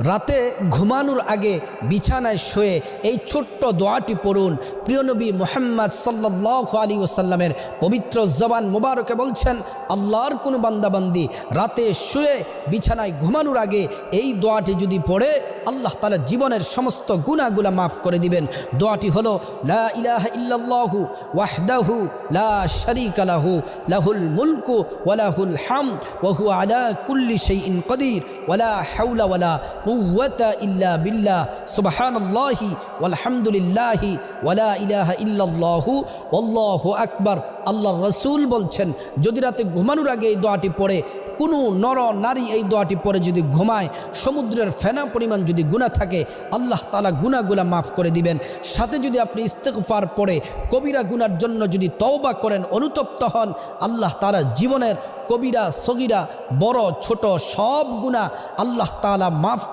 রাতে ঘুমানোর আগে বিছানায় শুয়ে এই ছোট্ট দোয়াটি পড়ুন। প্রিয় নবী মুহাম্মদ সাল্লাল্লাহু আলাইহি ওয়াসাল্লামের পবিত্র জবান মোবারকে বলছেন, আল্লাহর কোনো বান্দাবান্দি রাতে শুয়ে বিছানায় ঘুমানোর আগে এই দোয়াটি যদি পড়ে আল্লাহ তাআলা জীবনের সমস্ত গুনাহগুলো মাফ করে দিবেন। দোয়াটি হলো, লা ইলাহা ইল্লাল্লাহু ওয়াহদাহু লা শারীকা লাহু লাহুল মুলকু ওয়া লাহুল হামদ ওয়া হুয়া আলা কুল্লি শাইইন কাদির ওয়া লা হাওলা ওয়া লা কুওয়াতা ইল্লা বিল্লাহ সুবহানাল্লাহি ওয়ালহামদুলিল্লাহি ওয়া লা ইলাহা ইল্লাল্লাহু ওয়াল্লাহু আকবার। আল্লাহর রাসূল বলছেন, যদি রাতে ঘুমানোর আগে এই দোয়াটি পড়ে কোনো নর নারী এই দোয়াটি পরে যদি ঘুমায়, সমুদ্রের ফেনা পরিমাণ যদি গুনাহ থাকে আল্লাহ তাআলা গুনাহগুলা মাফ করে দিবেন। সাথে যদি আপনি ইস্তেগফার পড়ে কবিরা গুনার জন্য যদি তওবা করেন, অনুতপ্ত হন, আল্লাহ তাআলা জীবনের কবিরা সগীরা বড় ছোট সব গুনাহ আল্লাহ তাআলা মাফ করে